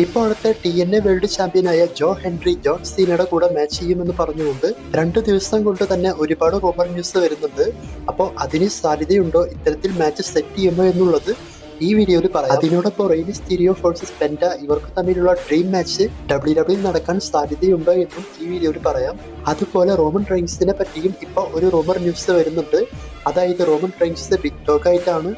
ഇപ്പോഴത്തെ TNA world ചാമ്പ്യനായ ജോ Henry John സീനയുടെ കൂടെ മാച്ച് ചെയ്യുമെന്ന് പറഞ്ഞുകൊണ്ട് 2 ദിവസം കൊണ്ട് തന്നെ ഒരുപാട് റൂമർ ന്യൂസ് വരുന്നുണ്ട്. അപ്പോൾ അതിന് സാധ്യതയുണ്ടോ, ഇത്തരത്തിൽ മാച്ച് സെറ്റ് ചെയ്യുമോ എന്നുള്ളത് ഈ വീഡിയോയിൽ പറയാം. അതിനോടൊപ്പം റെയ് മിസ്റ്റീരിയോ വേഴ്സസ് പെൻഡ ഇവർക്ക് തമ്മിലുള്ള ഡ്രീം മാച്ച് WWE നടക്കാൻ സാധ്യതയുണ്ടോ എന്നും ഈ വീഡിയോയിൽ പറയാം. അതുപോലെ റോമൻ റെയിൻസിനെ പറ്റിയും ഇപ്പോൾ ഒരു റൂമർ ന്യൂസ് വരുന്നുണ്ട്. അതായത് റോമൻ റെയിൻസ് ബിഗ് ഡോഗ് ആയിട്ടാണ്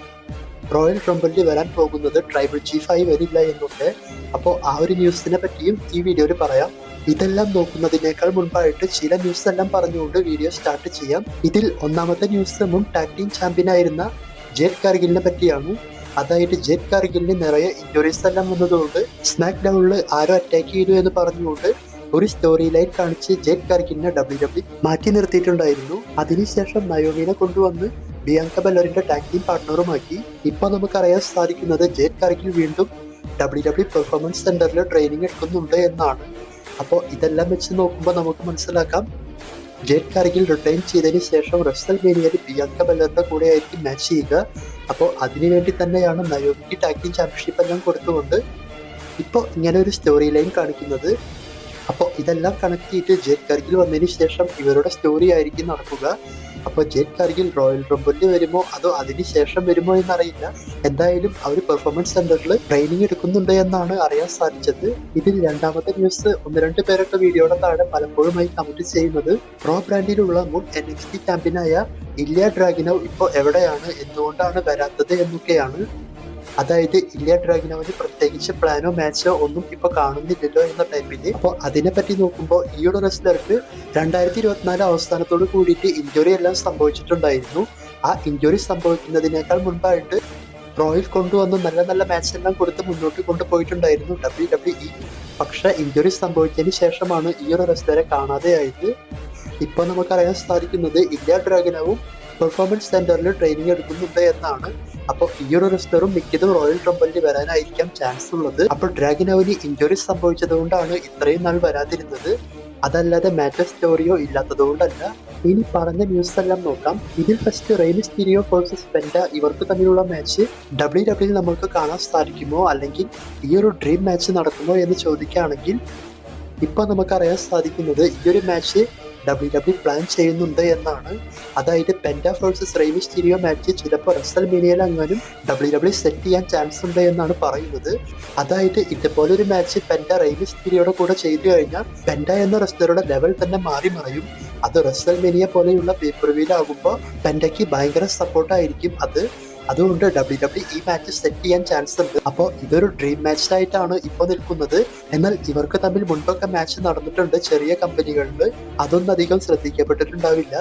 റോയൽ റംബിളിൽ വരാൻ പോകുന്നത്, ട്രൈബൽ ചീഫായി വരില്ല എന്നൊക്കെ. അപ്പോൾ ആ ഒരു ന്യൂസിനെ പറ്റിയും ഈ വീഡിയോയിൽ പറയാം. ഇതെല്ലാം നോക്കുന്നതിനേക്കാൾ മുൻപായിട്ട് ചില ന്യൂസ് എല്ലാം പറഞ്ഞുകൊണ്ട് വീഡിയോ സ്റ്റാർട്ട് ചെയ്യാം. ഇതിൽ ഒന്നാമത്തെ ന്യൂസ് മുൻ ടാഗ് ടീം ചാമ്പ്യനായിരുന്ന ജേഡ് കാർഗിലിനെ പറ്റിയാണ്. അതായത് ജേഡ് കാർഗിലിന് നിറയെ ഇഞ്ചുറീസ് എല്ലാം വന്നതുകൊണ്ട് സ്മാക്ക് ഡൗണിൽ ആരോ അറ്റാക്ക് ചെയ്തു എന്ന് പറഞ്ഞുകൊണ്ട് ഒരു സ്റ്റോറി ലൈൻ കാണിച്ച് ജേഡ് കാർഗിലിനെ WWE മാറ്റി നിർത്തിയിട്ടുണ്ടായിരുന്നു. അതിനുശേഷം നയോമിനെ കൊണ്ടുവന്ന് ബിയാങ്ക ബെല്ലറിന്റെ ടാഗ് ടീം പാർട്ട്ണറുമാക്കി. ഇപ്പോൾ നമുക്കറിയാൻ സാധിക്കുന്നത് ജേഡ് കാർഗിൽ വീണ്ടും WWE പെർഫോമൻസ് സെന്ററിൽ ട്രെയിനിങ് എടുക്കുന്നുണ്ട് എന്നാണ്. അപ്പോൾ ഇതെല്ലാം വെച്ച് നോക്കുമ്പോൾ നമുക്ക് മനസ്സിലാക്കാം ജേഡ് കാർഗിൽ റിട്ടൈൻ ചെയ്തതിന് ശേഷം റെസൽമേനിയയിൽ ബിയാങ്ക ബെല്ലറിന്റെ കൂടെ ആയിരിക്കും മാച്ച് ചെയ്യുക. അപ്പോൾ അതിനുവേണ്ടി തന്നെയാണ് നയോമിക്ക് ടാഗ് ടീം ചാമ്പ്യൻഷിപ്പ് എല്ലാം കൊടുത്തുകൊണ്ട് ഇപ്പോൾ ഇങ്ങനെ ഒരു സ്റ്റോറി ലൈൻ കാണിക്കുന്നത്. അപ്പോൾ ഇതെല്ലാം കണക്ട് ചെയ്തിട്ട് ജേഡ് കാർഗിൽ വന്നതിന് ശേഷം ഇവരുടെ സ്റ്റോറി ആയിരിക്കും നടക്കുക. അപ്പോൾ ജേഡ് കാർഗിൽ റോയൽ റംബിളിൽ വരുമോ അതോ അതിന് ശേഷം വരുമോ എന്നറിയില്ല. എന്തായാലും അവർ പെർഫോമൻസ് സെന്ററിൽ ട്രെയിനിങ് എടുക്കുന്നുണ്ട് എന്നാണ് അറിയാൻ സാധിച്ചത്. ഇതിൽ രണ്ടാമത്തെ ന്യൂസ് 1-2 പേരൊക്കെ വീഡിയോയുടെ താഴെ പലപ്പോഴുമായി കമന്റ് ചെയ്യുന്നത് റോ ബ്രാൻഡിലുള്ള മുൻ NXT ചാമ്പ്യനായ ഇല്യ ഡ്രാഗിനോവ് ഇപ്പോൾ എവിടെയാണ്, എന്തുകൊണ്ടാണ് വരാത്തത് എന്നൊക്കെയാണ്. അതായത് ഇല്യ ഡ്രാഗിനോവിന് പ്രത്യേകിച്ച് പ്ലാനോ മാച്ചോ ഒന്നും ഇപ്പൊ കാണുന്നില്ലല്ലോ എന്ന ടൈപ്പില്. അപ്പോൾ അതിനെപ്പറ്റി നോക്കുമ്പോൾ ഈയൊരു റെസ്ലർക്ക് 2024 അവസാനത്തോട് കൂടിയിട്ട് ഇഞ്ചുറി എല്ലാം സംഭവിച്ചിട്ടുണ്ടായിരുന്നു. ആ ഇഞ്ചുറി സംഭവിക്കുന്നതിനേക്കാൾ മുൻപായിട്ട് റോയിൽ കൊണ്ടുവന്ന് നല്ല നല്ല മാച്ച് എല്ലാം കൊടുത്ത് മുന്നോട്ട് കൊണ്ടുപോയിട്ടുണ്ടായിരുന്നു WWE. പക്ഷെ ഇഞ്ചുറി സംഭവിച്ചതിന് ശേഷമാണ് ഈ ഒരു റെസ്ലറെ കാണാതെയായത്. ഇപ്പൊ നമുക്കറിയാൻ സാധിക്കുന്നത് ഇല്യ ഡ്രാഗിനോവും പെർഫോമൻസ് സെന്ററിൽ ട്രെയിനിങ് എടുക്കുന്നുണ്ട് എന്നാണ്. അപ്പോൾ ഈ ഒരു റെസ്ലറും മിക്കതും റോയൽ റംബിളിൽ വരാനായിരിക്കാം ചാൻസ് ഉള്ളത്. അപ്പോൾ ഡ്രാഗിനോവിന് ഇഞ്ചുറി സംഭവിച്ചത് കൊണ്ടാണ് ഇത്രയും നാൾ വരാതിരുന്നത്, അതല്ലാതെ മാച്ച് സ്റ്റോറിയോ ഇല്ലാത്തത് കൊണ്ടല്ല. ഇനി പറഞ്ഞ ന്യൂസ് എല്ലാം നോക്കാം. ഇതിൽ ഫസ്റ്റ് റെയ് മിസ്റ്റീരിയോ വേഴ്സസ് പെൻഡ ഇവർക്ക് തമ്മിലുള്ള മാച്ച് WWE നമ്മൾക്ക് കാണാൻ സാധിക്കുമോ, അല്ലെങ്കിൽ ഈ ഒരു ഡ്രീം മാച്ച് നടക്കുമോ എന്ന് ചോദിക്കുകയാണെങ്കിൽ ഇപ്പൊ നമുക്കറിയാൻ സാധിക്കുന്നത് ഈ ഒരു മാച്ച് WWE പ്ലാൻ ചെയ്യുന്നുണ്ട് എന്നാണ്. അതായത് പെൻഡ വേഴ്സസ് റെയ് മിസ്റ്റീരിയോ മാച്ച് ചിലപ്പോൾ റെസൽമേനിയയിൽ അങ്ങാനും WWE സെറ്റ് ചെയ്യാൻ ചാൻസ് ഉണ്ട് എന്നാണ് പറയുന്നത്. അതായത് ഇതുപോലെ ഒരു മാച്ച് പെൻഡ റെയ് മിസ്റ്റീരിയോയുടെ കൂടെ ചെയ്തു കഴിഞ്ഞാൽ പെൻഡ എന്ന റെസ്ലറുടെ ലെവൽ തന്നെ മാറി മറയും. അത് റെസൽമേനിയ പോലെയുള്ള പേപ്പർവ്യൂലാകുമ്പോൾ പെൻഡയ്ക്ക് ഭയങ്കര സപ്പോർട്ടായിരിക്കും അതുകൊണ്ട് WWE ഈ മാച്ച് സെറ്റ് ചെയ്യാൻ ചാൻസ് ഉണ്ട്. അപ്പോൾ ഇതൊരു ഡ്രീം മാച്ച് ആയിട്ടാണ് ഇപ്പോൾ നിൽക്കുന്നത്. എന്നാൽ ഇവർക്ക് തമ്മിൽ മുൻപൊക്കെ മാച്ച് നടന്നിട്ടുണ്ട് ചെറിയ കമ്പനികളിൽ, അതൊന്നും അധികം ശ്രദ്ധിക്കപ്പെട്ടിട്ടുണ്ടാവില്ല.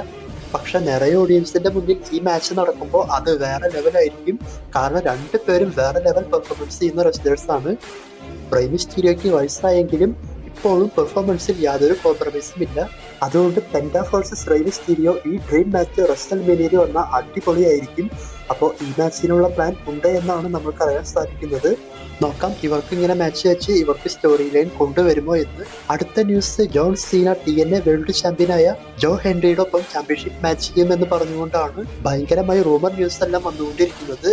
പക്ഷെ നിറയെ ഓഡിയൻസിന്റെ മുന്നിൽ ഈ മാച്ച് നടക്കുമ്പോൾ അത് വേറെ ലെവലായിരിക്കും. കാരണം 2 പേരും വേറെ ലെവൽ പെർഫോമൻസ് ചെയ്യുന്ന റെസ്ലേഴ്സ് ആണ്. റെയ് മിസ്റ്റീരിയോയ്ക്ക് വയസ്സായെങ്കിലും ഇപ്പോഴും പെർഫോമൻസിൽ യാതൊരു കോംപ്രമൈസും ഇല്ല. അതുകൊണ്ട് പെൻഡ വേഴ്സസ് റെയ് മിസ്റ്റീരിയോ ഈ ഡ്രീം മാച്ച് റെസൽമേനിയയിൽ വന്നാൽ അടിപൊളിയായിരിക്കും. അപ്പോൾ ഈ മാച്ചിനുള്ള പ്ലാൻ ഉണ്ട് എന്നാണ് നമുക്ക് അറിയാൻ സാധിക്കുന്നത്. നോക്കാം ഇവർക്ക് ഇങ്ങനെ മാച്ച് വെച്ച് ഇവർക്ക് സ്റ്റോറി ലൈൻ കൊണ്ടുവരുമോ എന്ന്. അടുത്ത news John Seena TNA world ചാമ്പ്യനായ ജോ ഹെൻറിയുടെ ഒപ്പം ചാമ്പ്യൻഷിപ്പ് മാച്ച് ചെയ്യുമെന്ന് പറഞ്ഞുകൊണ്ടാണ് ഭയങ്കരമായി റൂമർ ന്യൂസ് എല്ലാം വന്നുകൊണ്ടിരിക്കുന്നത്.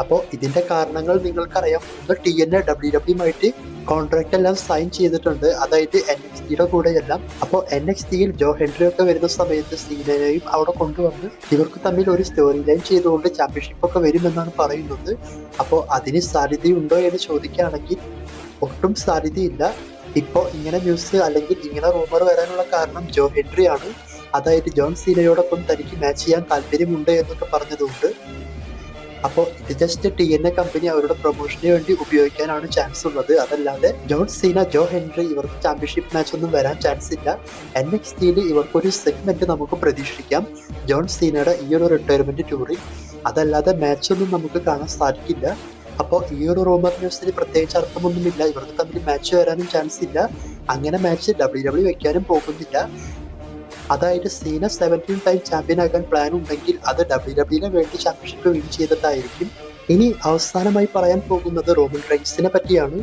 അപ്പോൾ ഇതിന്റെ കാരണങ്ങൾ നിങ്ങൾക്കറിയാം. ഒന്ന് TNA WWE കോൺട്രാക്ട് എല്ലാം സൈൻ ചെയ്തിട്ടുണ്ട്, അതായത് NXTയുടെ കൂടെയെല്ലാം. അപ്പോൾ NXTയിൽ ജോ ഹെൻറി ഒക്കെ വരുന്ന സമയത്ത് സീനയെയും അവിടെ കൊണ്ടുവന്ന് ഇവർക്ക് തമ്മിൽ ഒരു സ്റ്റോറി ലൈൻ ചെയ്തുകൊണ്ട് ചാമ്പ്യൻഷിപ്പ് ഒക്കെ വരുമെന്നാണ് പറയുന്നത്. അപ്പോൾ അതിന് സാധ്യതയുണ്ടോ എന്ന് ചോദിക്കുകയാണെങ്കിൽ ഒട്ടും സാധ്യതയില്ല. ഇപ്പോൾ ഇങ്ങനെ ന്യൂസ് അല്ലെങ്കിൽ ഇങ്ങനെ റൂമർ വരാനുള്ള കാരണം ജോ ഹെൻറി ആണ്. അതായത് ജോൺ സീനയോടൊപ്പം തനിക്ക് മാച്ച് ചെയ്യാൻ താല്പര്യമുണ്ട് എന്നൊക്കെ പറഞ്ഞതുകൊണ്ട്. അപ്പോൾ ഇത് ജസ്റ്റ് TNA കമ്പനി അവരുടെ പ്രൊമോഷന് വേണ്ടി ഉപയോഗിക്കാനാണ് ചാൻസ് ഉള്ളത്. അതല്ലാതെ ജോൺ സീന ജോ ഹെൻറി ഇവർക്ക് ചാമ്പ്യൻഷിപ്പ് മാച്ച് ഒന്നും വരാൻ ചാൻസ് ഇല്ല. NXTയിൽ ഇവർക്കൊരു സെഗ്മെന്റ് നമുക്ക് പ്രതീക്ഷിക്കാം, ജോൺ സീനയുടെ ഈ ഒരു റിട്ടയർമെന്റ് ടൂറിൽ. അതല്ലാതെ മാച്ചൊന്നും നമുക്ക് കാണാൻ സാധിക്കില്ല. അപ്പോൾ ഈ ഒരു റൂമർ ന്യൂസിന് പ്രത്യേകിച്ച് അർത്ഥമൊന്നുമില്ല. ഇവർക്ക് തമ്മിൽ മാച്ച് വരാനും ചാൻസ് ഇല്ല. അങ്ങനെ മാച്ച് WWE വെക്കാനും പോകുന്നില്ല. അതായത് സീന 17 ടൈം ചാമ്പ്യൻ ആകാൻ പ്ലാൻ ഉണ്ടെങ്കിൽ അത് WWE വേണ്ടി ചാമ്പ്യൻഷിപ്പ് വിൻ ചെയ്തിട്ടായിരിക്കും. ഇനി അവസാനമായി പറയാൻ പോകുന്നത് റോമൻ റെയിൻസിനെ പറ്റിയാണ്.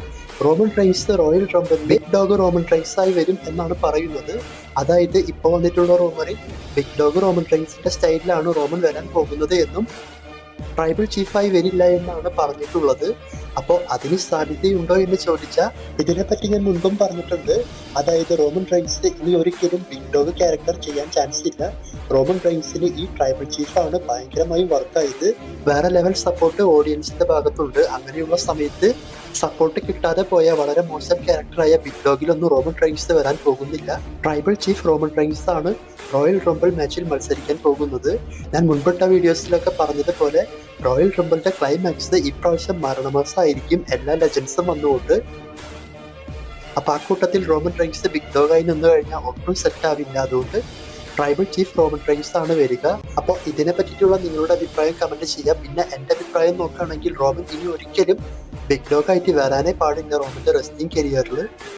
റോമൻ റെയിൻസ് റോയൽ റംബിളിൽ ബിഗ് ഡോഗ് റോമൻ റെയിൻസ് ആയി വരും എന്നാണ് പറയുന്നത്. അതായത് ഇപ്പോൾ വന്നിട്ടുള്ള റൂമറിൽ ബിഗ് ഡോഗ് റോമൻ റെയിൻസിന്റെ സ്റ്റൈലിലാണ് റോമൻ വരാൻ പോകുന്നത് എന്നും ട്രൈബൽ ചീഫായി വരില്ല എന്നാണ് പറഞ്ഞിട്ടുള്ളത്. അപ്പോൾ അതിന് സാധ്യതയുണ്ടോ എന്ന് ചോദിച്ചാൽ ഇതിനെപ്പറ്റി ഞാൻ മുൻപും പറഞ്ഞിട്ടുണ്ട്. അതായത് റോമൻ റെയിൻസ് ഇനി ഒരിക്കലും ബിഗ് ഡോഗ് ക്യാരക്ടർ ചെയ്യാൻ ചാൻസ് ഇല്ല. റോമൻ റെയിൻസിന് ഈ ട്രൈബൽ ചീഫാണ് ഭയങ്കരമായി വർക്കായത്. വേറെ ലെവൽ സപ്പോർട്ട് ഓഡിയൻസിന്റെ ഭാഗത്തുണ്ട്. അങ്ങനെയുള്ള സമയത്ത് സപ്പോർട്ട് കിട്ടാതെ പോയ വളരെ മോശം ക്യാരക്ടറായ ബിഗ് ഡോഗിലൊന്നും റോമൻ റെയിൻസ് വരാൻ പോകുന്നില്ല. ട്രൈബൽ ചീഫ് റോമൻ റെയിൻസ് ആണ് റോയൽ റംബിൾ മാച്ചിൽ മത്സരിക്കാൻ പോകുന്നത്. ഞാൻ മുൻപിട്ട വീഡിയോസിലൊക്കെ പറഞ്ഞതുപോലെ റോയൽ റംബിളിന്റെ ക്ലൈമാക്സ് ഇപ്രാവശ്യം മരണമാസമായിരിക്കും എല്ലാ ലെജൻസും വന്നുകൊണ്ട്. അപ്പൊ ആ കൂട്ടത്തിൽ റോമൻ റെയിൻസ് ബിഗ് ഡോഗായി നിന്ന് കഴിഞ്ഞാൽ ഒട്ടും സെറ്റ് ആവില്ല. അതുകൊണ്ട് ട്രൈബൽ ചീഫ് റോമൻ റെയിൻസ് ആണ് വരിക. അപ്പോൾ ഇതിനെ പറ്റിയിട്ടുള്ള നിങ്ങളുടെ അഭിപ്രായം കമന്റ് ചെയ്യാം. പിന്നെ എന്റെ അഭിപ്രായം നോക്കുകയാണെങ്കിൽ റോമൻ ഇനി ഒരിക്കലും ബിഗ് ഡോഗ് ആയിട്ട് വരാനേ പാടില്ല റോമന്റെ റെസ്ലിംഗ് കരിയറിൽ.